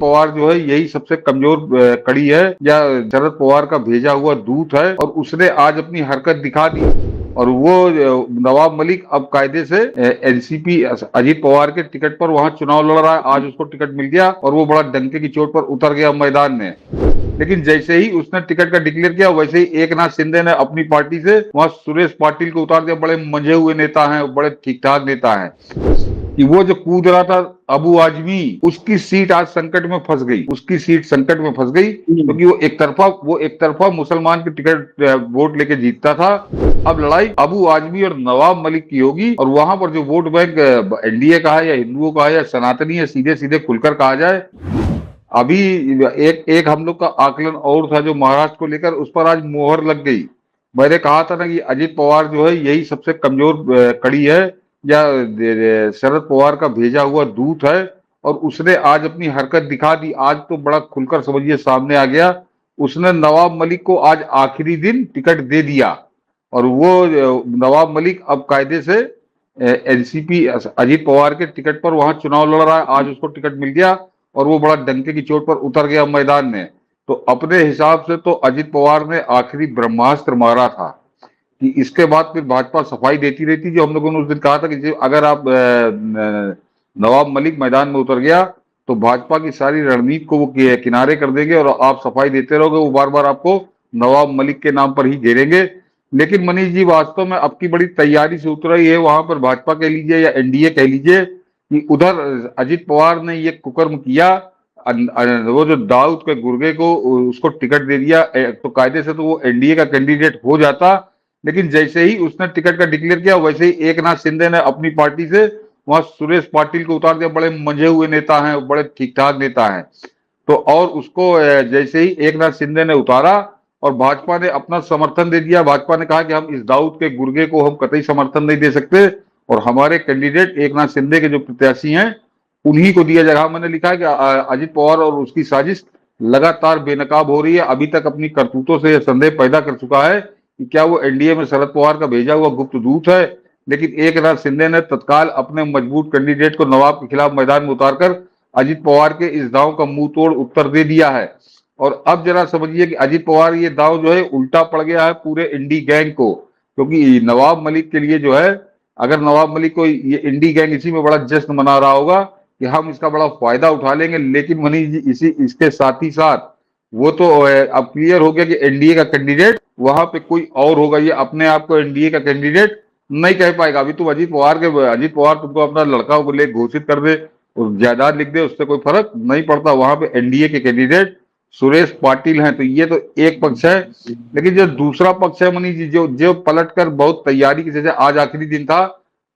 पवार जो है यही सबसे कमजोर कड़ी है या शरद पवार का भेजा हुआ दूत है और उसने आज अपनी हरकत दिखा दी। और वो नवाब मलिक अब कायदे से एनसीपी अजीत पवार के टिकट पर वहां चुनाव लड़ रहा है। आज उसको टिकट मिल गया और वो बड़ा डंके की चोट पर उतर गया मैदान में। लेकिन जैसे ही उसने टिकट का डिक्लेयर किया वैसे ही एकनाथ शिंदे ने अपनी पार्टी से वहां सुरेश पाटिल को उतार दिया। बड़े मंजे हुए नेता हैं, बड़े ठीक ठाक नेता हैं कि वो जो कूद रहा था अबू आजमी, उसकी सीट आज संकट में फंस गई। उसकी सीट संकट में फंस गई क्योंकि वो एक तरफा मुसलमान की टिकट वोट लेके जीतता था। अब लड़ाई अबू आजमी और नवाब मलिक की होगी और वहां पर जो वोट बैंक एनडीए का है या हिंदुओं का है या सनातनी है, सीधे सीधे खुलकर कहा जाए। अभी एक हम लोग का आकलन और था जो महाराष्ट्र को लेकर, उस पर आज मोहर लग गई। मैंने कहा था ना कि अजित पवार जो है यही सबसे कमजोर कड़ी है या शरद पवार का भेजा हुआ दूत है और उसने आज अपनी हरकत दिखा दी। आज तो बड़ा खुलकर समझिए सामने आ गया। उसने नवाब मलिक को आज आखिरी दिन टिकट दे दिया और वो नवाब मलिक अब कायदे से एनसीपी अजीत पवार के टिकट पर वहां चुनाव लड़ रहा है। आज उसको टिकट मिल गया और वो बड़ा डंके की चोट पर उतर गया मैदान में। तो अपने हिसाब से तो अजित पवार ने आखिरी ब्रह्मास्त्र मारा था कि इसके बाद फिर भाजपा सफाई देती रहती। जो हम लोगों ने उस दिन कहा था कि अगर आप नवाब मलिक मैदान में उतर गया तो भाजपा की सारी रणनीति को वो किनारे कर देंगे और आप सफाई देते रहोगे। वो बार बार आपको नवाब मलिक के नाम पर ही घेरेंगे। लेकिन मनीष जी वास्तव में अब की बड़ी तैयारी से उतर रही है वहां पर भाजपा कह लीजिए या एनडीए कह लीजिए कि उधर अजित पवार ने ये कुकर्म किया। वो जो दाऊद के गुर्गे को उसको टिकट दे दिया तो कायदे से तो वो एनडीए का कैंडिडेट हो जाता। लेकिन जैसे ही उसने टिकट का डिक्लेयर किया वैसे ही एकनाथ शिंदे ने अपनी पार्टी से वहां सुरेश पाटिल को उतार दिया। बड़े मंजे हुए नेता हैं, बड़े ठीक ठाक नेता हैं। तो और उसको जैसे ही एकनाथ शिंदे ने उतारा और भाजपा ने अपना समर्थन दे दिया। भाजपा ने कहा कि हम इस दाऊद के गुर्गे को हम कतई समर्थन नहीं दे सकते और हमारे कैंडिडेट एकनाथ शिंदे के जो प्रत्याशी हैं उन्हीं को दिया जाएगा। मैंने लिखा है कि अजित पवार और उसकी साजिश लगातार बेनकाब हो रही है। अभी तक अपनी करतूतों से यह संदेह पैदा कर चुका है कि क्या वो एनडीए में शरद पवार का भेजा हुआ गुप्त दूत है। लेकिन एकनाथ शिंदे ने तत्काल अपने मजबूत कैंडिडेट को नवाब के खिलाफ मैदान में उतारकर अजित पवार के इस दांव का मुंह तोड़ उत्तर दे दिया है। और अब जरा समझिए कि अजित पवार ये दांव जो है उल्टा पड़ गया है पूरे इंडी गैंग को। क्योंकि नवाब मलिक के लिए जो है, अगर नवाब मलिक को ये इंडी गैंग इसी में बड़ा जश्न मना रहा होगा कि हम इसका बड़ा फायदा उठा लेंगे। लेकिन मनीष जी इसके साथ ही साथ वो तो अब क्लियर हो गया कि एनडीए का कैंडिडेट वहां पे कोई और होगा। ये अपने आप को एनडीए का कैंडिडेट नहीं कह पाएगा। अभी तुम अजीत पवार तुमको अपना लड़का को ले घोषित कर दे और जायदाद लिख दे, उससे कोई फर्क नहीं पड़ता। वहां पे एनडीए के कैंडिडेट सुरेश पाटिल हैं। तो ये तो एक पक्ष है। लेकिन जो दूसरा पक्ष है मनीष जी, जो पलट कर बहुत तैयारी की, जैसे आज आखिरी दिन था,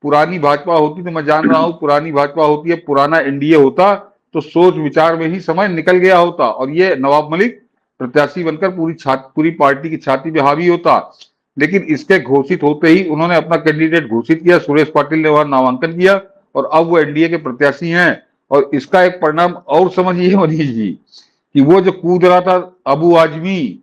पुरानी भाजपा होती तो मैं जान रहा हूं पुरानी भाजपा होती है, पुराना एनडीए होता तो सोच विचार में ही समय निकल गया होता और ये नवाब मलिक प्रत्याशी बनकर पूरी पार्टी की छाती पे हावी होता। लेकिन इसके घोषित होते ही उन्होंने अपना कैंडिडेट घोषित किया। सुरेश पाटिल ने वहां नामांकन किया और अब वो एनडीए के प्रत्याशी हैं। और इसका एक परिणाम और समझिए मनीष जी कि वो जो कूद रहा था अबू आजमी,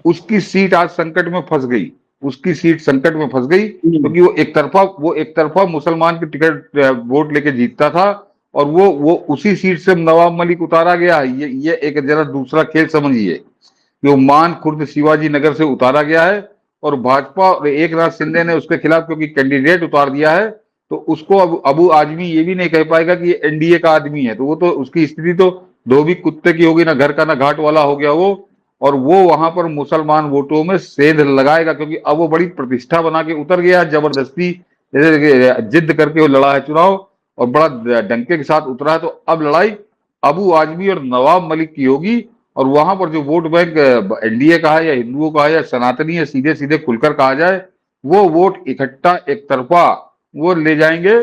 उसकी सीट आज संकट में फंस गई। उसकी सीट संकट में फंस गई क्योंकि वो एक तरफा मुसलमान की टिकट वोट लेके जीतता था और वो उसी सीट से नवाब मलिक उतारा गया है। ये एक जरा दूसरा खेल समझिए कि वो मान खुर्द शिवाजी नगर से उतारा गया है और भाजपा और एकनाथ शिंदे ने उसके खिलाफ क्योंकि कैंडिडेट उतार दिया है तो उसको अब अबू आजमी ये भी नहीं कह पाएगा कि ये एनडीए का आदमी है। तो वो तो उसकी स्थिति तो धोबी कुत्ते की होगी, ना घर का ना घाट वाला हो गया वो। और वो वहां पर मुसलमान वोटों में सेंध लगाएगा क्योंकि अब वो बड़ी प्रतिष्ठा बना के उतर गया जबरदस्ती, जैसे जिद करके वो लड़ा है चुनाव और बड़ा डंके के साथ उतरा है। तो अब लड़ाई अबू आजमी और नवाब मलिक की होगी और वहां पर जो वोट बैंक एनडीए का है या हिंदुओं का है या सनातनी है, सीधे सीधे खुलकर कहा जाए, वो वोट इकट्ठा एक तरफा वो ले जाएंगे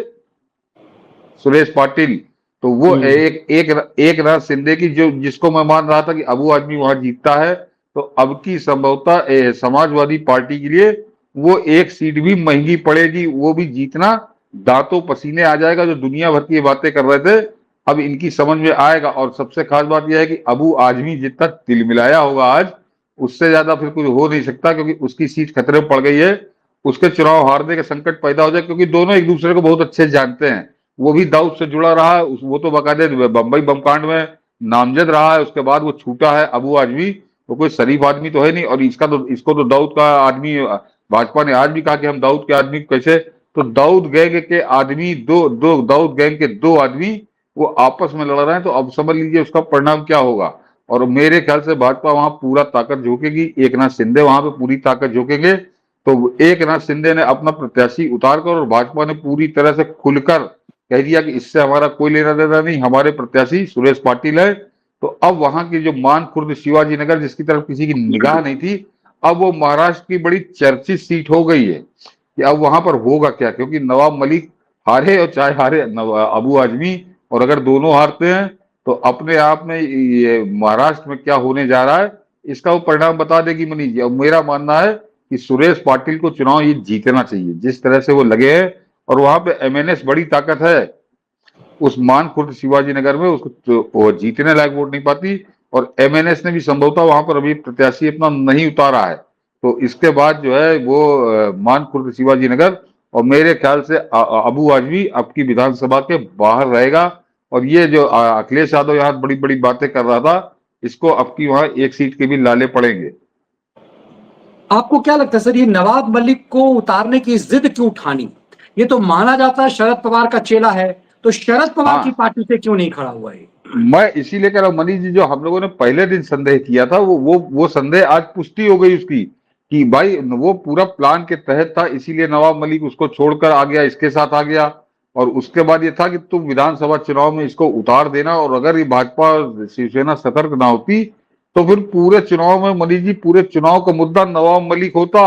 सुरेश पाटिल। तो वो एक रात शिंदे की जो जिसको मैं मान रहा था कि अबू आदमी वहां जीतता है, तो अब की संभवतः समाजवादी पार्टी के लिए वो एक सीट भी महंगी पड़ेगी। वो भी जीतना दांतों पसीने आ जाएगा। जो दुनिया भर की बातें कर रहे थे अब इनकी समझ में आएगा। और सबसे खास बात यह है कि अबू आजमी जितना तिलमिलाया होगा आज, उससे ज्यादा फिर कुछ हो नहीं सकता क्योंकि उसकी सीट खतरे में पड़ गई है। उसके चुनाव हारने का संकट पैदा हो जाए क्योंकि दोनों एक दूसरे को बहुत अच्छे से जानते हैं। वो भी दाऊद से जुड़ा रहा है, वो तो बाकायदे बम्बई बम कांड में नामजद रहा है, उसके बाद वो छूटा है अबू आजमी, वो कोई शरीफ आदमी तो है नहीं। और इसको तो दाऊद का आदमी, भाजपा ने आज भी कहा कि हम दाऊद के आदमी कैसे, तो दाऊद गैंग के आदमी दो दो दाऊद गैंग के दो आदमी वो आपस में लड़ रहे हैं, तो अब समझ लीजिए उसका परिणाम क्या होगा। और मेरे ख्याल से भाजपा वहां पूरा ताकत झोंकेगी, एकनाथ शिंदे वहां पे पूरी ताकत झोंकेंगे। तो एकनाथ शिंदे ने अपना प्रत्याशी उतार कर और भाजपा ने पूरी तरह से खुलकर कह दिया कि इससे हमारा कोई लेना देना नहीं, हमारे प्रत्याशी सुरेश पाटिल है। तो अब वहां की जो मान खुर्द शिवाजी नगर जिसकी तरफ किसी की निगाह नहीं थी, अब वो महाराष्ट्र की बड़ी चर्चित सीट हो गई है कि अब वहां पर होगा क्या, क्योंकि नवाब मलिक हारे और चाहे हारे अबू आजमी, और अगर दोनों हारते हैं तो अपने आप में ये महाराष्ट्र में क्या होने जा रहा है इसका वो परिणाम बता देगी मनीष जी। और मेरा मानना है कि सुरेश पाटिल को चुनाव ये जीतना चाहिए जिस तरह से वो लगे हैं, और वहां पे एमएनएस बड़ी ताकत है उस मान खुर्द शिवाजी नगर में, उसको वो जीतने लायक वोट नहीं पाती। और एमएनएस ने भी संभवतः वहां पर अभी प्रत्याशी अपना नहीं उतारा है, तो इसके बाद जो है वो मान खुर्द शिवाजी नगर और मेरे ख्याल से अबू आजमी अब की विधानसभा के बाहर रहेगा। और ये जो अखिलेश यादव यहाँ बड़ी बड़ी बातें कर रहा था, इसको अब की वहां एक सीट के भी लाले पड़ेंगे। आपको क्या लगता है सर, ये नवाब मलिक को उतारने की जिद क्यों उठानी? ये तो माना जाता है शरद पवार का चेला है, तो शरद पवार की पार्टी से क्यों नहीं खड़ा हुआ है? मैं इसीलिए कह रहा हूँ मनीष जी, जो हम लोगों ने पहले दिन संदेह किया था वो संदेह आज पुष्टि हो गई उसकी, कि भाई वो पूरा प्लान के तहत था, इसीलिए नवाब मलिक उसको छोड़कर आ गया, इसके साथ आ गया। और उसके बाद ये था कि तुम विधानसभा चुनाव में इसको उतार देना, और अगर ये भाजपा शिवसेना सतर्क ना होती तो फिर पूरे चुनाव में मनीष जी पूरे चुनाव का मुद्दा नवाब मलिक होता।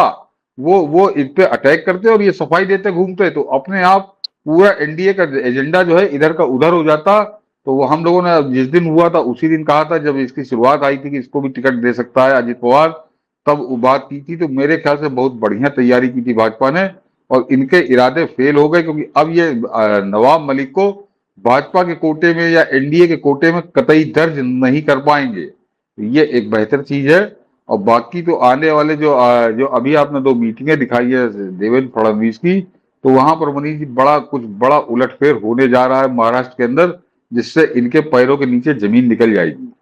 वो इन पे अटैक करते और ये सफाई देते घूमते, तो अपने आप पूरा एनडीए का एजेंडा जो है इधर का उधर हो जाता। तो वो हम लोगों ने जिस दिन हुआ था उसी दिन कहा था, जब इसकी शुरुआत आई थी कि इसको भी टिकट दे सकता है अजित पवार, तब वो बात की थी। तो मेरे ख्याल से बहुत बढ़िया तैयारी की थी भाजपा ने, और इनके इरादे फेल हो गए, क्योंकि अब ये नवाब मलिक को भाजपा के कोटे में या एनडीए के कोटे में कतई दर्ज नहीं कर पाएंगे। ये एक बेहतर चीज है। और बाकी तो आने वाले जो अभी आपने दो मीटिंगें दिखाई है देवेंद्र फडणवीस की, तो वहां पर मनीष जी कुछ बड़ा उलटफेर होने जा रहा है महाराष्ट्र के अंदर, जिससे इनके पैरों के नीचे जमीन निकल जाएगी।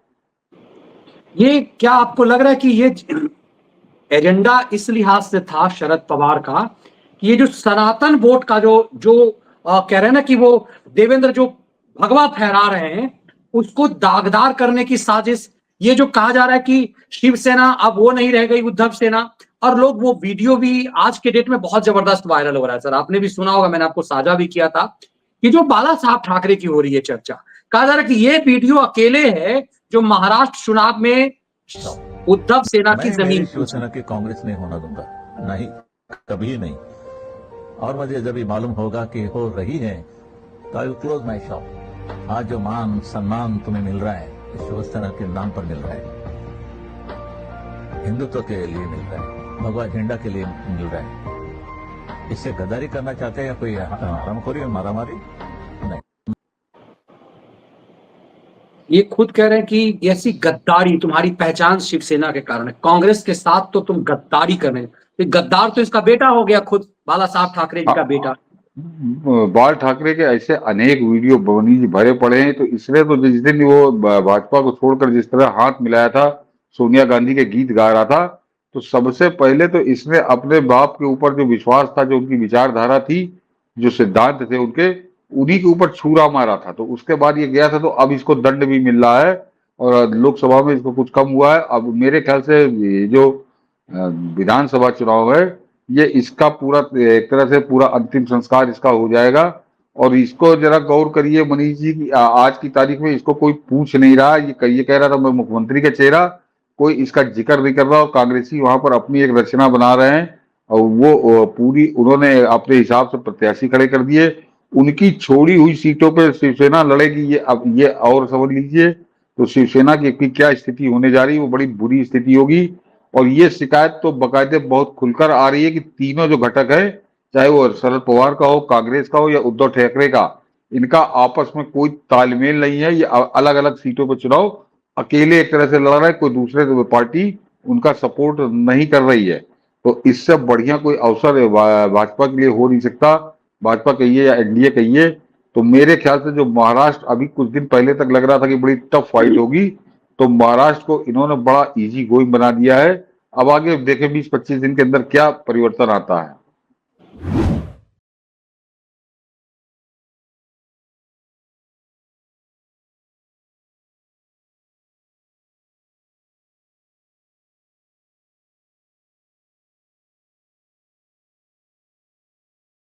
ये क्या आपको लग रहा है कि ये एजेंडा इस लिहाज से था शरद पवार का कि ये जो सनातन वोट का जो जो कह रहे हैं ना कि वो देवेंद्र जो भगवा फहरा रहे हैं उसको दागदार करने की साजिश, ये जो कहा जा रहा है कि शिवसेना अब वो नहीं रह गई उद्धव सेना, और लोग वो वीडियो भी आज के डेट में बहुत जबरदस्त वायरल हो रहा है सर, आपने भी सुना होगा, मैंने आपको साझा भी किया था कि जो बाला साहब ठाकरे की हो रही है चर्चा, कहा जा रहा है कि ये वीडियो अकेले है जो महाराष्ट्र चुनाव में उद्धव सेना की जमीन शिवसेना की कांग्रेस नहीं होना दूंगा, नहीं, कभी नहीं। और मुझे जब भी मालूम होगा कि हो रही है तो I will close my shop. आज जो मान सम्मान तुम्हें मिल रहा है शिवसेना के नाम पर मिल रहा है, हिंदुत्व के लिए मिल रहा है, भगवा झंडा के लिए मिल रहा है। इससे गद्दारी करना चाहते हैं या कोई हरामखोरी और मारामारी? नहीं। ये खुद कह रहे हैं कि ऐसी गद्दारी तुम्हारी पहचान शिवसेना के कारण है, कांग्रेस के साथ तो तुम गद्दारी कर रहे हो। गद्दार तो इसका बेटा हो गया, खुद बाला साहब ठाकरे जी का बेटा। बाल ठाकरे के ऐसे अनेक वीडियो बनी जी भरे पड़े हैं, तो इसलिए तो जिस दिन वो भाजपा को छोड़कर जिस तरह हाथ मिलाया था, सोनिया गांधी के गीत गा रहा था, तो सबसे पहले तो इसने अपने बाप के ऊपर जो विश्वास था, जो उनकी विचारधारा थी, जो सिद्धांत थे उनके, उन्हीं के ऊपर छुरा मारा था। तो उसके बाद ये गया था, तो अब इसको दंड भी मिल रहा है और लोकसभा में इसको कुछ कम हुआ है। अब मेरे ख्याल से ये जो विधानसभा चुनाव है, ये इसका पूरा एक तरह से पूरा अंतिम संस्कार इसका हो जाएगा। और इसको जरा गौर करिए मनीष जी की आज की तारीख में इसको कोई पूछ नहीं रहा, ये कह रहा था मैं मुख्यमंत्री का चेहरा, कोई इसका जिक्र नहीं कर रहा। और कांग्रेसी वहां पर अपनी एक रचना बना रहे हैं, और वो पूरी उन्होंने अपने हिसाब से प्रत्याशी खड़े कर दिए। उनकी छोड़ी हुई सीटों पर शिवसेना लड़ेगी, ये अब ये और समझ लीजिए। तो शिवसेना की क्या स्थिति होने जा रही है, वो बड़ी बुरी स्थिति होगी। और ये शिकायत तो बाकायदे बहुत खुलकर आ रही है कि तीनों जो घटक है, चाहे वो शरद पवार का हो, कांग्रेस का हो या उद्धव ठाकरे का, इनका आपस में कोई तालमेल नहीं है। ये अलग अलग सीटों पर चुनाव अकेले एक तरह से लड़ रहा है, कोई दूसरे पार्टी उनका सपोर्ट नहीं कर रही है। तो इससे बढ़िया कोई अवसर भाजपा के लिए हो नहीं सकता, भाजपा कहिए या एनडीए कहिए, तो मेरे ख्याल से जो महाराष्ट्र अभी कुछ दिन पहले तक लग रहा था कि बड़ी टफ फाइट होगी, तो महाराष्ट्र को इन्होंने बड़ा इजी गोइंग बना दिया है। अब आगे देखें 20-25 दिन के अंदर क्या परिवर्तन आता है।